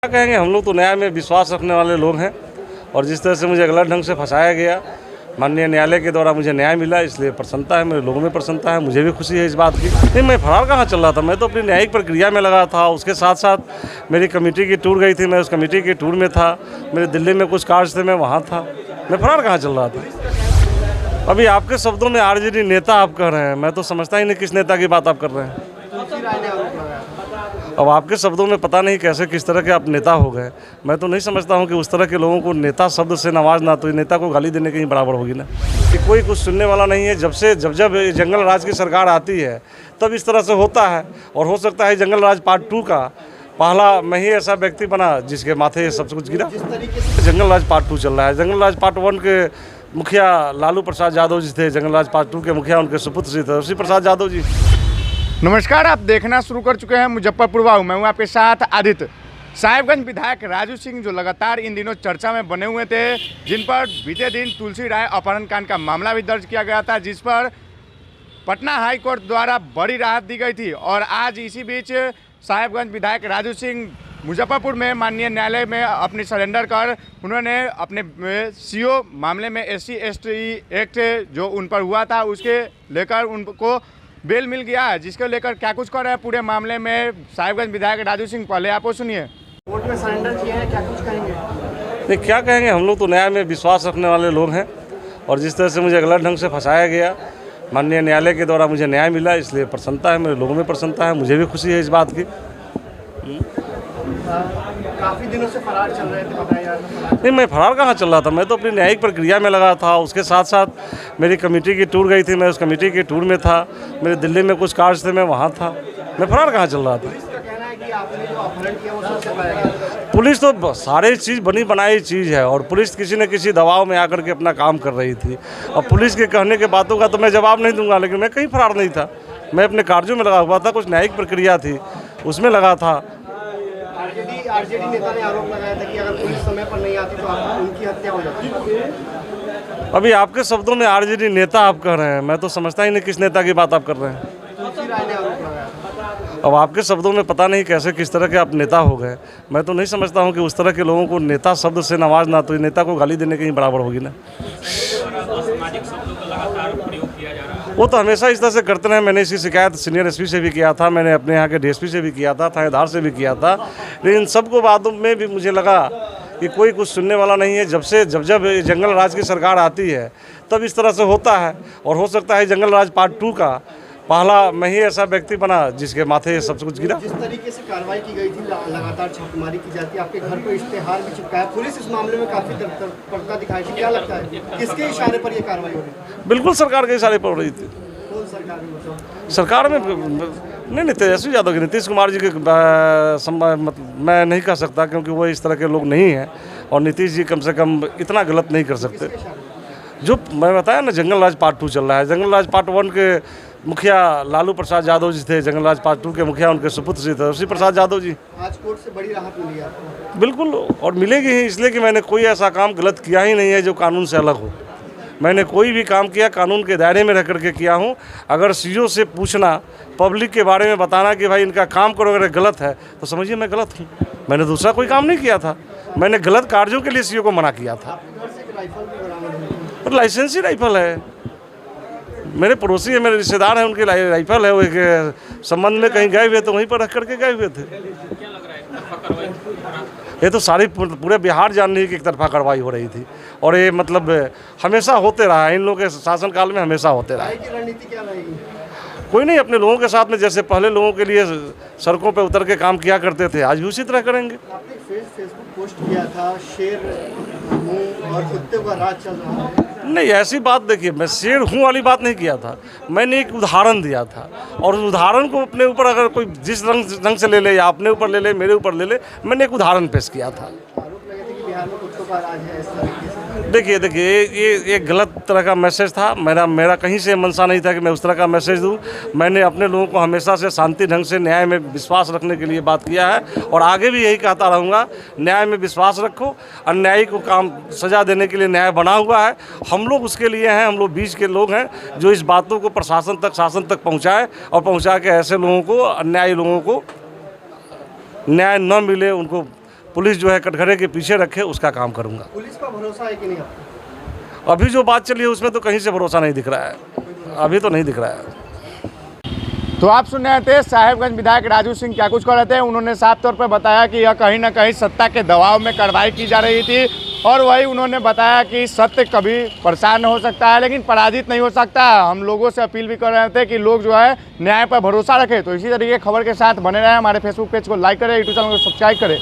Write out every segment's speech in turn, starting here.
क्या कहेंगे, हम लोग तो न्याय में विश्वास रखने वाले लोग हैं और जिस तरह से मुझे गलत ढंग से फंसाया गया, माननीय न्यायालय के द्वारा मुझे न्याय मिला, इसलिए प्रसन्नता है, मेरे लोगों में प्रसन्नता है, मुझे भी खुशी है इस बात की। नहीं, मैं फरार कहाँ चल रहा था, मैं तो अपनी न्यायिक प्रक्रिया में लगा था। उसके साथ साथ मेरी कमेटी की टूर गई थी, मैं उस कमेटी के टूर में था। मेरे दिल्ली में कुछ कार्य थे, मैं वहाँ था। मैं फरार कहाँ चल रहा था। अभी आपके शब्दों में आरजेडी नेता आप कह रहे हैं, मैं तो समझता ही नहीं किस नेता की बात आप कर रहे हैं। अब आपके शब्दों में पता नहीं कैसे किस तरह के आप नेता हो गए। मैं तो नहीं समझता हूं कि उस तरह के लोगों को नेता शब्द से नवाजना तो नेता को गाली देने के ही बराबर होगी ना। कि कोई कुछ सुनने वाला नहीं है। जब जंगल राज की सरकार आती है तब इस तरह से होता है। और हो सकता है जंगल राज पार्ट 2 का पहला मैं ही ऐसा व्यक्ति बना जिसके माथे ये सब कुछ गिरा। जंगल राज पार्ट 2 चल रहा है। जंगल राज पार्ट 1 के मुखिया लालू प्रसाद यादव जी थे, जंगल राज पार्ट 2 के मुखिया उनके सुपुत्र जी थे, उसी प्रसाद यादव जी। नमस्कार, आप देखना शुरू कर चुके हैं मुजफ्फरपुर वाव। मैं हूं आपके साथ आदित्य। साहिबगंज विधायक राजू सिंह जो लगातार इन दिनों चर्चा में बने हुए थे, जिन पर बीते दिन तुलसी राय अपहरण कांड का मामला भी दर्ज किया गया था, जिस पर पटना हाई कोर्ट द्वारा बड़ी राहत दी गई थी। और आज इसी बीच साहिबगंज विधायक राजू सिंह मुजफ्फरपुर में माननीय न्यायालय में अपनी सरेंडर कर उन्होंने अपने सीओ मामले में SC/ST एक्ट जो उन पर हुआ था उसके लेकर उनको बेल मिल गया है, जिसको लेकर क्या कुछ कर रहे हैं पूरे मामले में साहिबगंज विधायक राजू सिंह। पहले आप वो सुनिए। कोर्ट में सरेंडर किए हैं, क्या कुछ कहेंगे? नहीं, क्या कहेंगे, हम लोग तो न्याय में विश्वास रखने वाले लोग हैं और जिस तरह से मुझे गलत ढंग से फंसाया गया, माननीय न्यायालय के द्वारा मुझे न्याय मिला, इसलिए प्रसन्नता है, मेरे लोगों में प्रसन्नता है, मुझे भी खुशी है इस बात की। काफ़ी दिनों से फरार चल रहे थे, बताया जा रहा था। नहीं, मैं फरार कहाँ चल रहा था, मैं तो अपनी न्यायिक प्रक्रिया में लगा था। उसके साथ साथ मेरी कमेटी की टूर गई थी, मैं उस कमेटी के टूर में था। मेरे दिल्ली में कुछ कार्य थे, मैं वहाँ था। मैं फरार कहाँ चल रहा था। पुलिस का कहना है कि आपने जो अपहरण किया वो सच पाया गया। पुलिस तो सारी चीज़ बनी बनाई चीज़ है और पुलिस किसी न किसी दबाव में आकर के अपना काम कर रही थी। और पुलिस के कहने के बातों का तो मैं जवाब नहीं दूंगा, लेकिन मैं कहीं फरार नहीं था। मैं अपने कार्यों में लगा हुआ था, कुछ न्यायिक प्रक्रिया थी उसमें लगा था। आरजेडी नेता ने आरोप लगाया था कि अगर पुलिस समय पर नहीं आती तो उनकी हत्या हो जाती। अभी आपके शब्दों में आरजेडी नेता आप कह रहे हैं, मैं तो समझता ही नहीं किस नेता की बात आप कर रहे हैं। तुलसी राय ने आरोप लगाया था। अब आपके शब्दों में पता नहीं कैसे किस तरह के आप नेता हो गए। मैं तो नहीं समझता हूं कि उस तरह के लोगों को नेता शब्द से नवाजना तो नेता को गाली देने के ही बराबर होगी ना। वो तो हमेशा इस तरह से करते रहे। मैंने इसकी शिकायत सीनियर SP से भी किया था, मैंने अपने यहाँ के DSP से भी किया था, थानेदार से भी किया था, लेकिन सबको बातों में भी मुझे लगा कि कोई कुछ सुनने वाला नहीं है। जब जंगल राज की सरकार आती है तब इस तरह से होता है। और हो सकता है जंगल राज पार्ट 2 का पहला मैं ही ऐसा व्यक्ति बना जिसके माथे ये सब कुछ गिरा। जिस तरीके से कार्रवाई की गई थी, लगातार छापेमारी की जाती है, आपके घर पर इश्तेहार भी चिपकाया, पुलिस इस मामले में काफ़ी तत्परता दिखाई थी। क्या लगता है किसके इशारे पर यह कार्रवाई हो रही? बिल्कुल सरकार के इशारे पर हो रही थी। कौन सरकार में बताओ? सरकार में नहीं, तेजस्वी यादव की, नीतीश कुमार जी के मैं नहीं कह सकता क्योंकि वो इस तरह के लोग नहीं हैं। और नीतीश जी कम से कम इतना गलत नहीं कर सकते। जो मैं बताया ना, जंगल राज पार्ट 2 चल रहा है। जंगल राज पार्ट 1 के मुखिया लालू प्रसाद यादव जी थे, जंगल राज पार्ट 2 के मुखिया उनके सुपुत्र जी थे, उसी प्रसाद यादव जी। आज कोर्ट से बड़ी राहत मिली है आपको? बिल्कुल, और मिलेगी ही, इसलिए कि मैंने कोई ऐसा काम गलत किया ही नहीं है जो कानून से अलग हो। मैंने कोई भी काम किया कानून के दायरे में रह करके किया हूँ। अगर CO से पूछना, पब्लिक के बारे में बताना कि भाई इनका काम करो अगर गलत है तो समझिए मैं गलत हूँ। मैंने दूसरा कोई काम नहीं किया था। मैंने गलत कार्यों के लिए CO को मना किया था। और लाइसेंसी राइफल है, मेरे पड़ोसी है, मेरे रिश्तेदार हैं, उनकी राइफल है। वो एक संबंध में कहीं गए हुए तो वहीं पर रख करके गए हुए थे। ये तो सारी पूरे बिहार जान रही है कि एक तरफा कार्रवाई हो रही थी। और ये मतलब हमेशा होते रहा है, इन लोगों के शासनकाल में हमेशा होते रहा है। रणनीति क्या रहेगी? कोई नहीं, अपने लोगों के साथ में जैसे पहले लोगों के लिए सड़कों पे उतर के काम किया करते थे, आज भी उसी तरह करेंगे। आपने फेसबुक पोस्ट किया था, शेर हूँ और कुत्ते का राज चल रहा है। नहीं, ऐसी बात देखिए, मैं शेर हूँ वाली बात नहीं किया था। मैंने एक उदाहरण दिया था और उस उदाहरण को अपने ऊपर अगर कोई जिस रंग से ले ले या अपने ऊपर ले ले, मेरे ऊपर ले ले, मैंने एक उदाहरण पेश किया था। आरोप लगे थे कि बिहार में कुत्तों का राज है, इस तरीके से। देखिए ये एक गलत तरह का मैसेज था। मेरा कहीं से मनसा नहीं था कि मैं उस तरह का मैसेज दूं। मैंने अपने लोगों को हमेशा से शांति ढंग से न्याय में विश्वास रखने के लिए बात किया है और आगे भी यही कहता रहूँगा। न्याय में विश्वास रखो, अन्यायी को काम सजा देने के लिए न्याय बना हुआ है। हम लोग उसके लिए हैं, हम लोग बीच के लोग हैं जो इस बातों को प्रशासन तक, शासन तक पहुँचाए और पहुँचा के ऐसे लोगों को, अन्यायी लोगों को न्याय न मिले, उनको पुलिस जो है कटघरे के पीछे रखे उसका काम करूँगा। पुलिस पर भरोसा है कि नहीं आपको? अभी जो बात चली है उसमें तो कहीं से भरोसा नहीं दिख रहा है, अभी तो नहीं दिख रहा है। तो आप सुन रहे थे साहेबगंज विधायक राजू सिंह क्या कुछ कर रहे थे। उन्होंने साफ तौर पर बताया कि यह कहीं ना कहीं सत्ता के दबाव में कार्रवाई की जा रही थी, और वही उन्होंने बताया कि सत्य कभी परेशान हो सकता है लेकिन पराजित नहीं हो सकता। हम लोगों से अपील भी कर रहे थे कि लोग जो है न्याय पर भरोसा रखें। तो इसी तरीके खबर के साथ बने रहें, हमारे फेसबुक पेज को लाइक करें, यूट्यूब चैनल को सब्सक्राइब करें।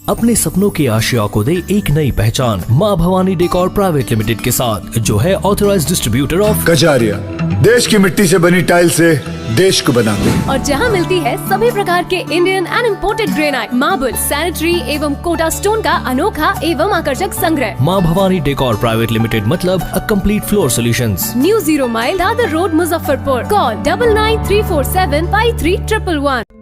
अपने सपनों के आशिया को दे एक नई पहचान माँ भवानी डेकोर प्राइवेट लिमिटेड के साथ, जो है ऑथराइज्ड डिस्ट्रीब्यूटर ऑफ कजारिया। देश की मिट्टी से बनी टाइल से देश को बनाते हैं, और जहां मिलती है सभी प्रकार के Indian and imported granite, marble, sanitary एवं कोटा स्टोन का अनोखा एवं आकर्षक संग्रह। माँ भवानी डेकोर प्राइवेट लिमिटेड मतलब a complete floor solutions. New 0 mile Dadar road, Muzaffarpur. Call 9934753111।